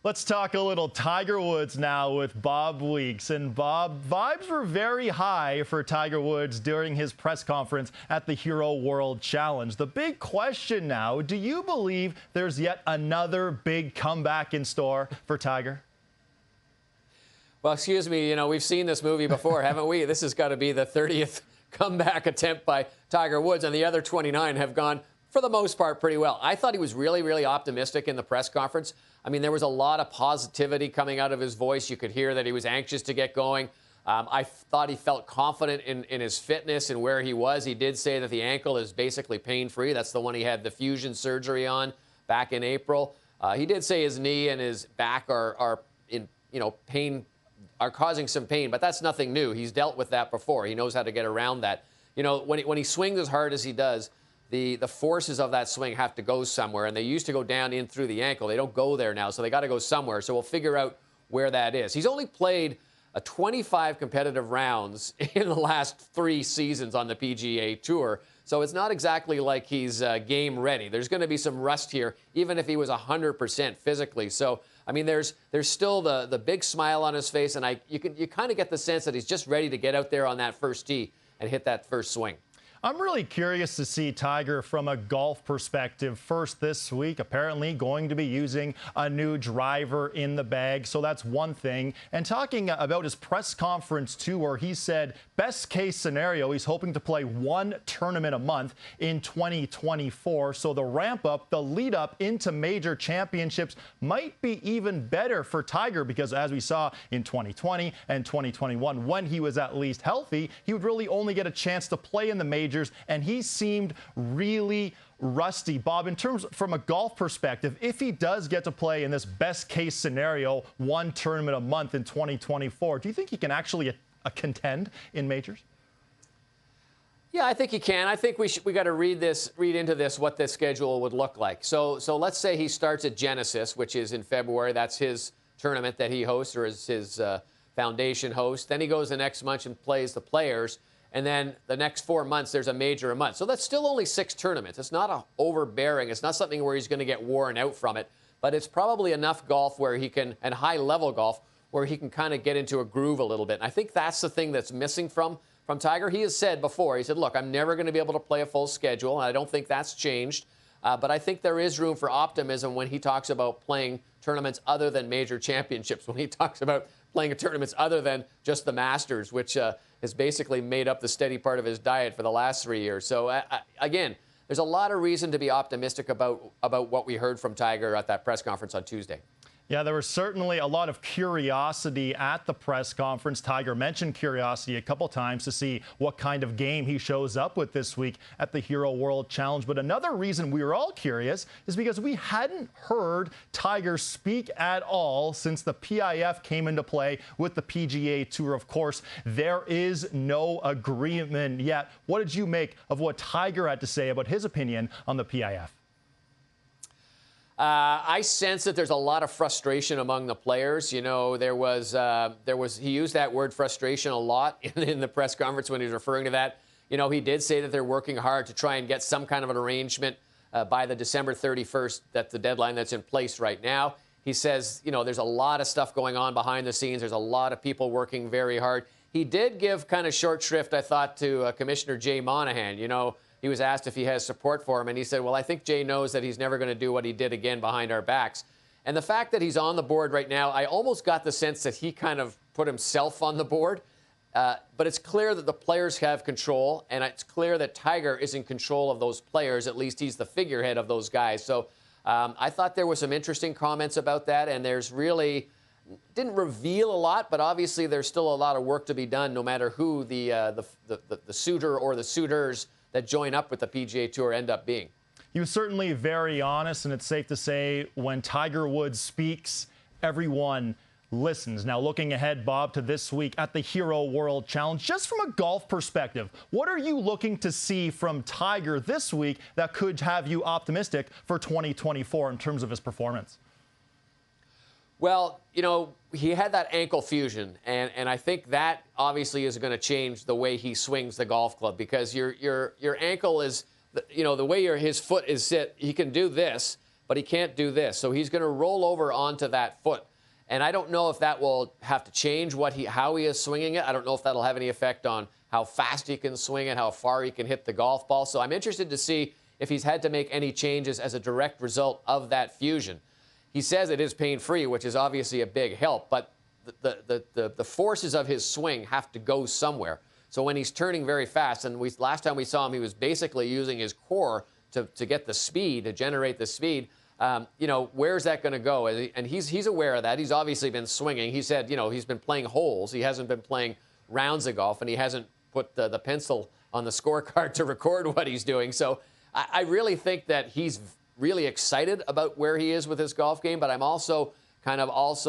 Let's talk a little Tiger Woods now with Bob Weeks. And Bob, vibes were very high for Tiger Woods during his press conference at the Hero World Challenge. The big question now, do you believe there's yet another big comeback in store for Tiger? Well, excuse me, we've seen this movie before, haven't we? This has got to be the 30th comeback attempt by Tiger Woods, and the other 29 have gone, for the most part, pretty well. I thought he was really, really optimistic in the press conference. I mean, there was a lot of positivity coming out of his voice. You could hear that he was anxious to get going. I thought he felt confident in his fitness and where he was. He did say that the ankle is basically pain-free. That's the one he had the fusion surgery on back in April. He did say his knee and his back are in pain, are causing some pain, but that's nothing new. He's dealt with that before. He knows how to get around that. When he swings as hard as he does, the forces of that swing have to go somewhere, and they used to go down in through the ankle. They don't go there now, so they got to go somewhere. So we'll figure out where that is. He's only played 25 competitive rounds in the last 3 seasons on the PGA Tour, so it's not exactly like he's game ready. There's going to be some rust here, even if he was 100% physically. So, I mean, there's still the big smile on his face, and you kind of get the sense that he's just ready to get out there on that first tee and hit that first swing. I'm really curious to see Tiger from a golf perspective. First this week, apparently going to be using a new driver in the bag, so that's one thing. And talking about his press conference, too, where he said best case scenario, he's hoping to play 1 tournament a month in 2024. So the ramp up, the lead up into major championships might be even better for Tiger because, as we saw in 2020 and 2021, when he was at least healthy, he would really only get a chance to play in the majors. And he seemed really rusty. Bob, in terms from a golf perspective, if he does get to play in this best case scenario, 1 tournament a month in 2024, do you think he can actually contend in majors? Yeah, I think he can. I think we got to read into this what this schedule would look like. So let's say he starts at Genesis, which is in February. That's his tournament that he hosts, or is his foundation host. Then he goes the next month and plays the Players. And then the next 4 months, there's a major a month. So that's still only 6 tournaments. It's not overbearing. It's not something where he's going to get worn out from it. But it's probably enough golf where he can, and high-level golf, where he can kind of get into a groove a little bit. And I think that's the thing that's missing from Tiger. He has said before, he said, look, I'm never going to be able to play a full schedule. And I don't think that's changed. But I think there is room for optimism when he talks about playing tournaments other than major championships, when he talks about playing tournaments other than just the Masters, which has basically made up the steady part of his diet for the last 3 years. So, again, there's a lot of reason to be optimistic about what we heard from Tiger at that press conference on Tuesday. Yeah, there was certainly a lot of curiosity at the press conference. Tiger mentioned curiosity a couple times to see what kind of game he shows up with this week at the Hero World Challenge. But another reason we were all curious is because we hadn't heard Tiger speak at all since the PIF came into play with the PGA Tour. Of course, there is no agreement yet. What did you make of what Tiger had to say about his opinion on the PIF? I sense that there's a lot of frustration among the players. He used that word frustration a lot in the press conference when he was referring to that. He did say that they're working hard to try and get some kind of an arrangement by the December 31st. That's the deadline that's in place right now. He says, there's a lot of stuff going on behind the scenes. There's a lot of people working very hard. He did give kind of short shrift, I thought, to Commissioner Jay Monahan. He was asked if he has support for him, and he said, well, I think Jay knows that he's never going to do what he did again behind our backs. And the fact that he's on the board right now, I almost got the sense that he kind of put himself on the board. But it's clear that the players have control, and it's clear that Tiger is in control of those players. At least he's the figurehead of those guys. So I thought there were some interesting comments about that, and there's really didn't reveal a lot, but obviously there's still a lot of work to be done no matter who the suitor or the suitors that join up with the PGA Tour end up being. He was certainly very honest, and it's safe to say when Tiger Woods speaks, everyone listens. Now, looking ahead, Bob, to this week at the Hero World Challenge, just from a golf perspective, what are you looking to see from Tiger this week that could have you optimistic for 2024 in terms of his performance? Well, he had that ankle fusion, and I think that obviously is going to change the way he swings the golf club, because your ankle is, the way his foot is sit, he can do this, but he can't do this. So he's going to roll over onto that foot. And I don't know if that will have to change how he is swinging it. I don't know if that'll have any effect on how fast he can swing it, how far he can hit the golf ball. So I'm interested to see if he's had to make any changes as a direct result of that fusion. He says it is pain-free, which is obviously a big help, but the forces of his swing have to go somewhere. So when he's turning very fast, and last time we saw him, he was basically using his core to get the speed, to generate the speed. Where's that going to go? And he's aware of that. He's obviously been swinging. He said, he's been playing holes. He hasn't been playing rounds of golf, and he hasn't put the pencil on the scorecard to record what he's doing. So I really think that he's really excited about where he is with his golf game, but I'm also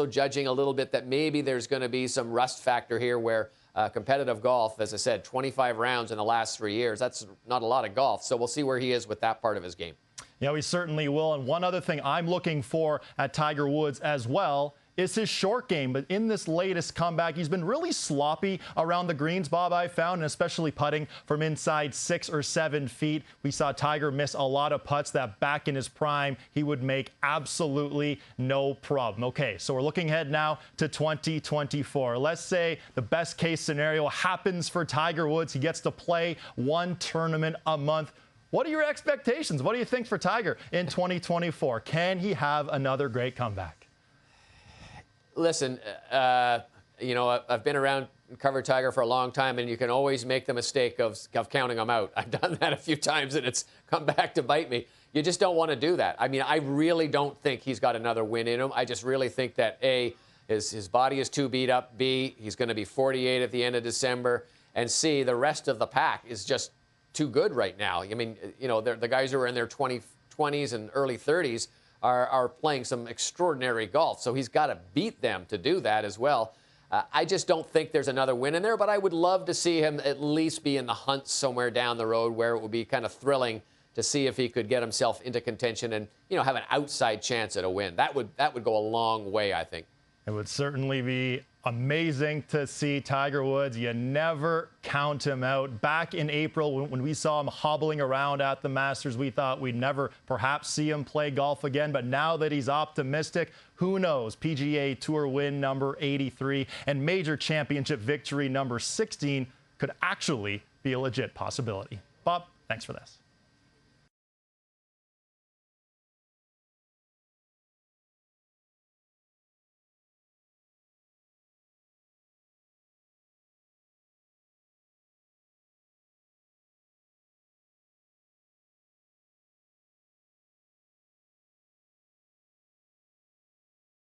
judging a little bit that maybe there's going to be some rust factor here where competitive golf, as I said, 25 rounds in the last 3 years, that's not a lot of golf. So we'll see where he is with that part of his game. Yeah, we certainly will. And one other thing I'm looking for at Tiger Woods as well is his short game. But in this latest comeback, he's been really sloppy around the greens, Bob, I found, and especially putting from inside 6 or 7 feet. We saw Tiger miss a lot of putts that back in his prime he would make absolutely no problem. Okay, so we're looking ahead now to 2024. Let's say the best case scenario happens for Tiger Woods. He gets to play one tournament a month. What are your expectations? What do you think for Tiger in 2024? Can he have another great comeback? Listen, I've been around and covered Tiger for a long time, and you can always make the mistake of counting him out. I've done that a few times, and it's come back to bite me. You just don't want to do that. I mean, I really don't think he's got another win in him. I just really think that, A, his body is too beat up, B, he's going to be 48 at the end of December, and C, the rest of the pack is just too good right now. I mean, the guys who are in their 20s and early 30s are playing some extraordinary golf. So he's got to beat them to do that as well. I just don't think there's another win in there, but I would love to see him at least be in the hunt somewhere down the road where it would be kind of thrilling to see if he could get himself into contention and, have an outside chance at a win. That would go a long way, I think. It would certainly be amazing to see Tiger Woods. You never count him out. Back in April, when we saw him hobbling around at the Masters, we thought we'd never perhaps see him play golf again. But now that he's optimistic, who knows? PGA Tour win number 83 and major championship victory number 16 could actually be a legit possibility. Bob, thanks for this.